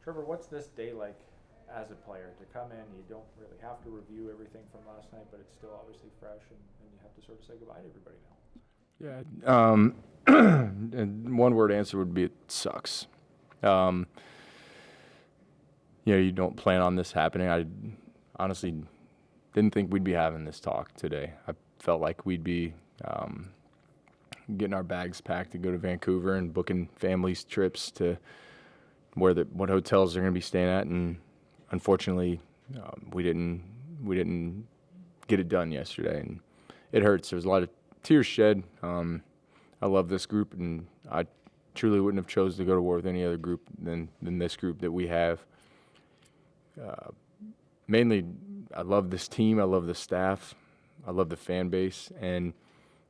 Trevor, what's this day like as a player to come in? You don't really have to review everything from last night, but it's still obviously fresh, and you have to sort of say goodbye to everybody Yeah. And one word answer would be it sucks. You don't plan on this happening. I honestly didn't think we'd be having this talk today. I felt like we'd be getting our bags packed to go to Vancouver and booking families trips to what hotels they're going to be staying at, and unfortunately, we didn't get it done yesterday, and it hurts. There was a lot of tears shed. I love this group, and I truly wouldn't have chose to go to war with any other group than this group that we have. Mainly, I love this team. I love the staff. I love the fan base, and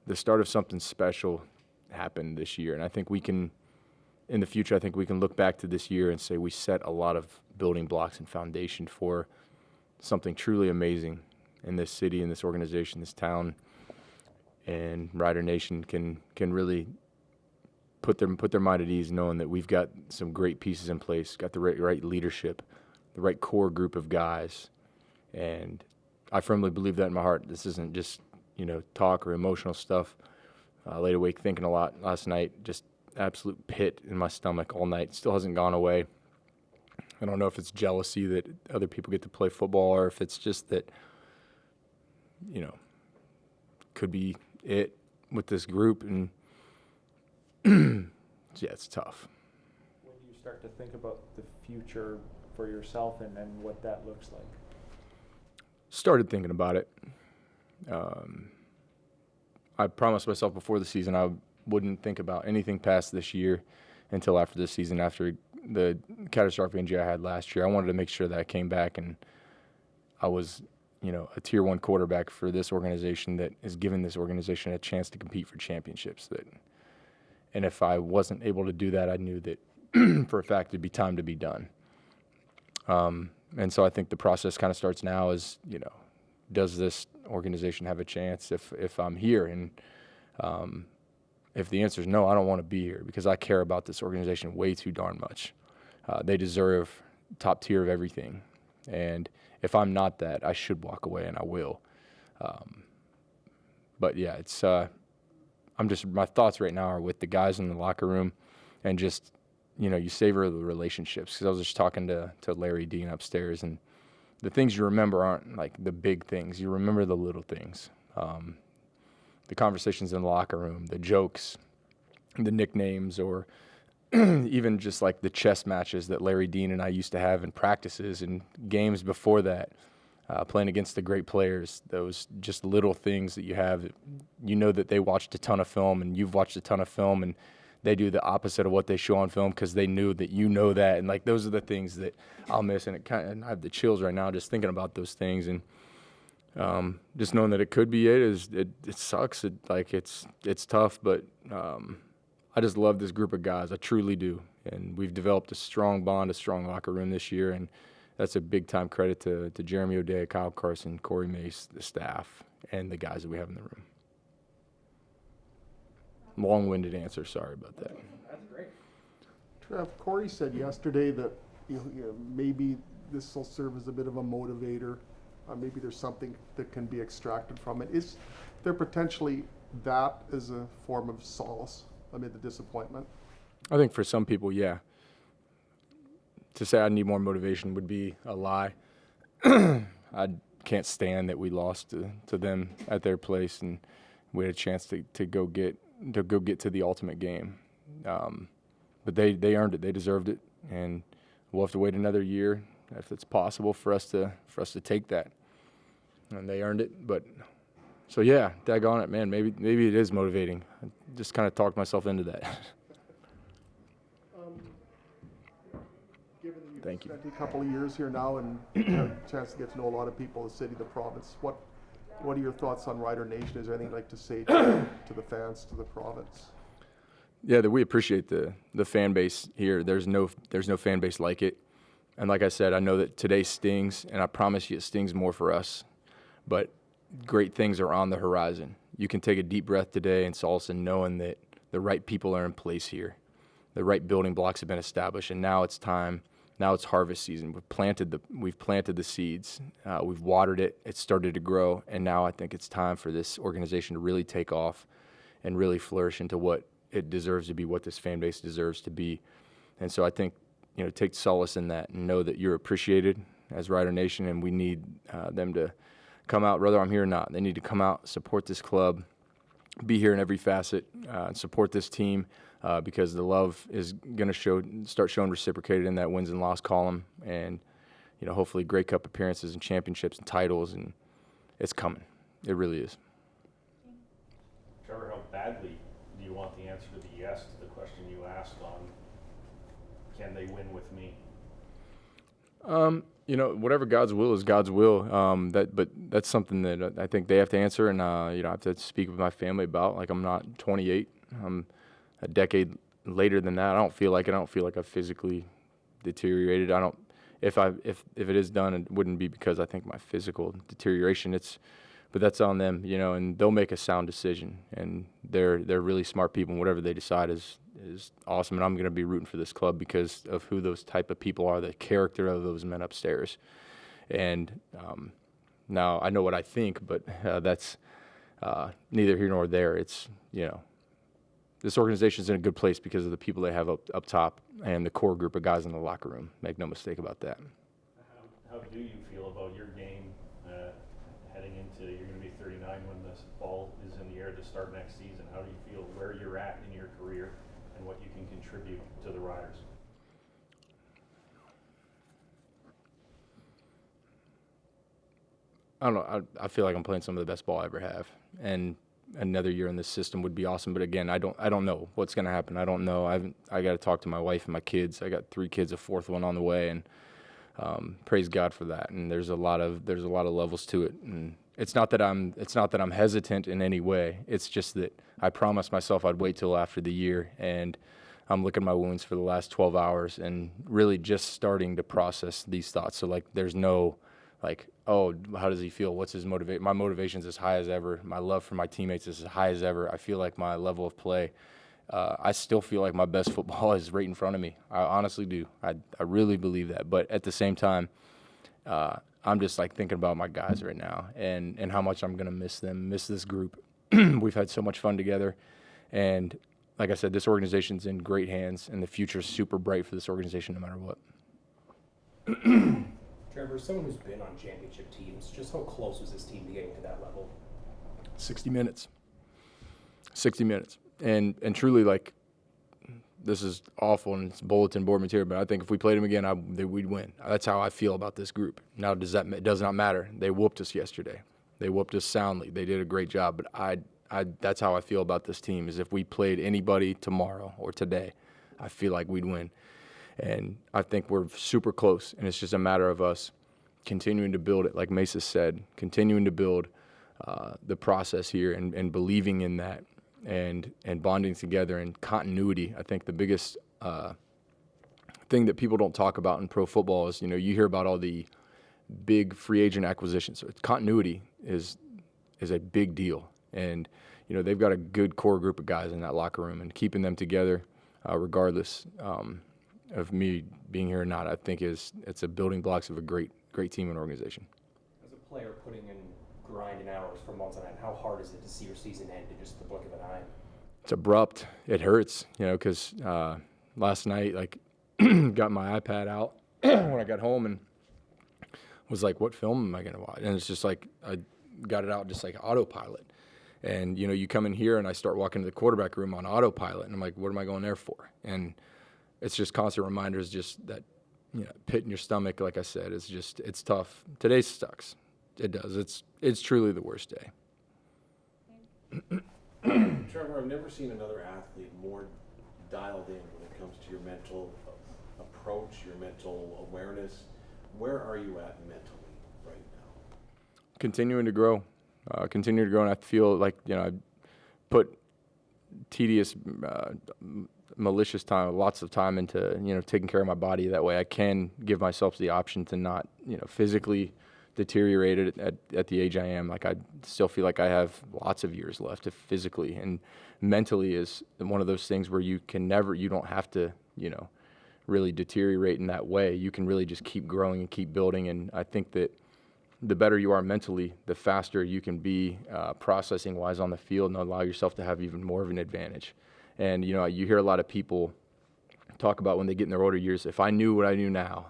the start of something special happened this year, and I think we can. In the future, I think we can look back to this year and say we set a lot of building blocks and foundation for something truly amazing in this city, in this organization, this town, and Rider Nation can really put their mind at ease, knowing that we've got some great pieces in place, got the right leadership, the right core group of guys, and I firmly believe that in my heart. This isn't just talk or emotional stuff. I laid awake thinking a lot last night, just absolute pit in my stomach all night. Still hasn't gone away. I don't know if it's jealousy that other people get to play football, or if it's just that, could be it with this group. And yeah, it's tough. when you start to think about the future for yourself and what that looks like? Started thinking about it. I promised myself before the season I wouldn't think about anything past this year until after this season, after the catastrophic injury I had last year. I wanted to make sure that I came back and I was, a Tier 1 quarterback for this organization that is giving this organization a chance to compete for championships. And if I wasn't able to do that, I knew that for a fact it'd be time to be done. And so I think the process kind of starts now is, does this organization have a chance if I'm here? And if the answer is no, I don't want to be here because I care about this organization way too darn much. They deserve top tier of everything. And if I'm not that, I should walk away, and I will. But yeah, it's my thoughts right now are with the guys in the locker room, and just, you savor the relationships. Because I was just talking to Larry Dean upstairs, and the things you remember aren't like the big things. You remember the little things. The conversations in the locker room, the jokes, the nicknames, or even just like the chess matches that Larry Dean and I used to have in practices and games before that, playing against the great players. Those just little things that you have, that they watched a ton of film and you've watched a ton of film, and they do the opposite of what they show on film because they knew that that. And like those are the things that I'll miss, and I have the chills right now just thinking about those things. And just knowing that it could be it sucks. It's tough, but I just love this group of guys. I truly do. And we've developed a strong bond, a strong locker room this year, and that's a big-time credit to Jeremy O'Day, Kyle Carson, Corey Mace, the staff, and the guys that we have in the room. Long-winded answer. Sorry about that. That's great. Trev, Corey said yesterday that maybe this will serve as a bit of a motivator. Maybe there's something that can be extracted from it. Is there potentially that as a form of solace amid the disappointment? I think for some people, yeah. To say I need more motivation would be a lie. I can't stand that we lost to them at their place, and we had a chance to go get to the ultimate game. But they earned it. They deserved it, and we'll have to wait another year if it's possible for us to take that. And they earned it. But so yeah, daggone it, man. Maybe it is motivating. I just kind of talked myself into that. Given that Thank you. Spent a couple of years here now and had a chance to get to know a lot of people, the city, the province, what are your thoughts on Rider Nation? Is there anything you'd like to say to the fans, to the province? Yeah, that we appreciate the fan base here. There's no fan base like it. And like I said, I know that today stings, and I promise you it stings more for us. But great things are on the horizon. You can take a deep breath today and solace in knowing that the right people are in place here. The right building blocks have been established, and now it's time Now it's harvest season. We've planted the seeds. We've watered it. It's started to grow, and now I think it's time for this organization to really take off and really flourish into what it deserves to be, what this fan base deserves to be. And so I think, take solace in that and know that you're appreciated as Rider Nation, and we need them to come out, whether I'm here or not. They need to come out, support this club, be here in every facet, and support this team. Because the love is going to start showing reciprocated in that wins and loss column, and hopefully Grey Cup appearances and championships and titles, and it's coming. It really is. Trevor, how badly do you want the answer to be yes to the question you asked on can they win with me? Whatever God's will is God's will. But that's something that I think they have to answer, and I have to speak with my family about. Like, I'm not 28. I'm a decade later than that. I don't feel like I've physically deteriorated. If it is done, it wouldn't be because I think my physical deterioration. But that's on them, and they'll make a sound decision. And they're really smart people, and whatever they decide is awesome. And I'm going to be rooting for this club because of who those type of people are, the character of those men upstairs. And now I know what I think, but that's neither here nor there. It's this organization is in a good place because of the people they have up top and the core group of guys in the locker room. Make no mistake about that. How do you feel about your game heading into, you're going to be 39 when this ball is in the air to start next season? How do you feel where you're at in your career and what you can contribute to the Riders? I don't know. I feel like I'm playing some of the best ball I ever have. And another year in this system would be awesome, but again, I don't know what's going to happen. I don't know. I got to talk to my wife and my kids. I got 3 kids, a 4th one on the way, and praise God for that. And there's a lot of levels to it. And it's not that I'm hesitant in any way. It's just that I promised myself I'd wait till after the year, and I'm licking my wounds for the last 12 hours and really just starting to process these thoughts. So there's no oh, how does he feel? What's his motivation? My motivation's as high as ever. My love for my teammates is as high as ever. I feel like my level of play, I still feel like my best football is right in front of me. I honestly do. I really believe that. But at the same time, I'm just thinking about my guys right now and how much I'm going to miss them, miss this group. We've had so much fun together. And like I said, this organization's in great hands, and the future's super bright for this organization no matter what. Trevor, someone who's been on championship teams, just how close was this team to getting to that level? 60 minutes. 60 minutes. And truly, this is awful and it's bulletin board material, but I think if we played them again, we'd win. That's how I feel about this group. Now, it does not matter. They whooped us yesterday. They whooped us soundly. They did a great job, but that's how I feel about this team, is if we played anybody tomorrow or today, I feel like we'd win. And I think we're super close, and it's just a matter of us continuing to build it, like Mesa said, continuing to build the process here and believing in that and bonding together and continuity. I think the biggest thing that people don't talk about in pro football is, you hear about all the big free agent acquisitions. So continuity is a big deal. And, they've got a good core group of guys in that locker room, and keeping them together regardless of me being here or not, I think it's a building blocks of a great team and organization. As a player putting in grind and hours for months on end, how hard is it to see your season end in just the blink of an eye? It's abrupt. It hurts, because last night, got my iPad out when I got home and was like, what film am I going to watch? And it's just I got it out just like autopilot. And, you come in here and I start walking to the quarterback room on autopilot, and I'm like, what am I going there for? And it's just constant reminders, just that, pit in your stomach, like I said, it's tough. Today sucks. It does. It's truly the worst day. Trevor, I've never seen another athlete more dialed in when it comes to your mental approach, your mental awareness. Where are you at mentally right now? Continuing to grow. And I feel like, I put tedious, malicious time, lots of time into, taking care of my body. That way I can give myself the option to not, physically deteriorate it at the age I am. I still feel like I have lots of years left physically, and mentally is one of those things where you don't have to, really deteriorate in that way. You can really just keep growing and keep building. And I think that the better you are mentally, the faster you can be processing wise on the field and allow yourself to have even more of an advantage. And, you know, you hear a lot of people talk about when they get in their older years, if I knew what I knew now,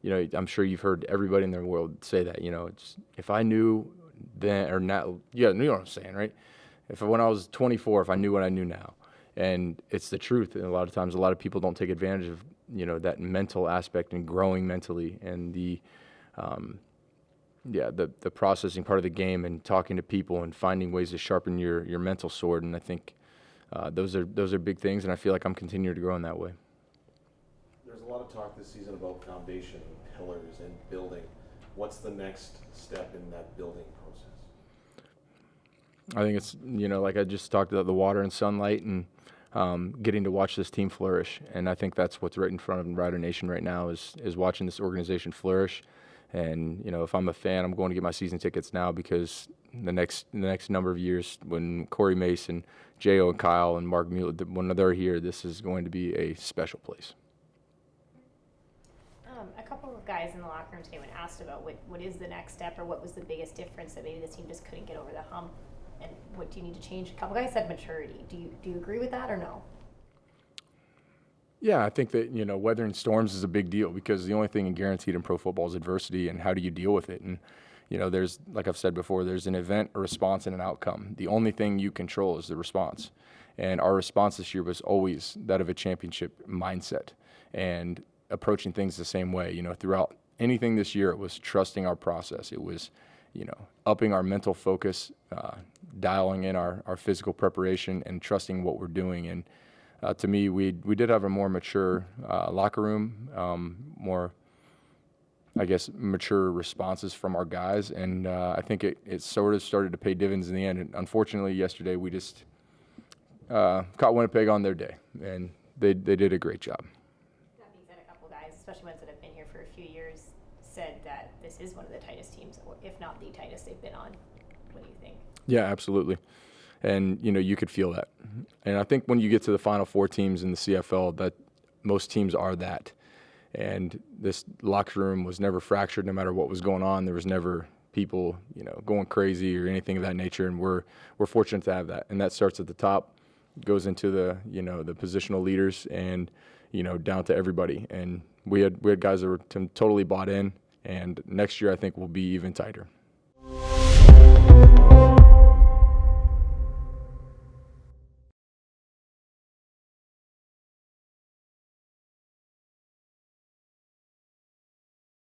you know, I'm sure you've heard everybody in their world say that, you know, it's, if I knew then or now, yeah, you know what I'm saying, right? When I was 24, if I knew what I knew now. And it's the truth. And a lot of times, a lot of people don't take advantage of, you know, that mental aspect and growing mentally and the processing part of the game and talking to people and finding ways to sharpen your mental sword. And I think those are big things. And I feel like I'm continuing to grow in that way. There's a lot of talk this season about foundation, pillars, and building. What's the next step in that building process? I think it's, you know, like I just talked about, the water and sunlight and getting to watch this team flourish. And I think that's what's right in front of Rider Nation right now is watching this organization flourish. And, you know, if I'm a fan, I'm going to get my season tickets now because the next number of years when Corey Mason, J.O. and Kyle and Mark Mueller, when they're here, this is going to be a special place. A couple of guys in the locker room today when asked about what is the next step or what was the biggest difference that maybe the team just couldn't get over the hump and what do you need to change? A couple guys said maturity. Do you agree with that or no? Yeah, I think that, you know, weathering storms is a big deal because the only thing guaranteed in pro football is adversity and how do you deal with it. And, you know, there's, like I've said before, there's an event, a response, and an outcome. The only thing you control is the response. And our response this year was always that of a championship mindset and approaching things the same way. You know, throughout anything this year, it was trusting our process. It was, you know, upping our mental focus, dialing in our physical preparation and trusting what we're doing. And to me, we did have a more mature locker room, more, I guess, mature responses from our guys. And I think it sort of started to pay dividends in the end. And unfortunately, yesterday, we just caught Winnipeg on their day, and they did a great job. That being said, a couple guys, especially ones that have been here for a few years, said that this is one of the tightest teams, or if not the tightest they've been on. What do you think? Yeah, absolutely. And, you know, you could feel that. And I think when you get to the Final Four teams in the CFL, that most teams are that. And this locker room was never fractured no matter what was going on. There was never people, you know, going crazy or anything of that nature. And we're fortunate to have that. And that starts at the top, goes into the, you know, the positional leaders and, you know, down to everybody. And we had guys that were totally bought in. And next year, I think, will be even tighter.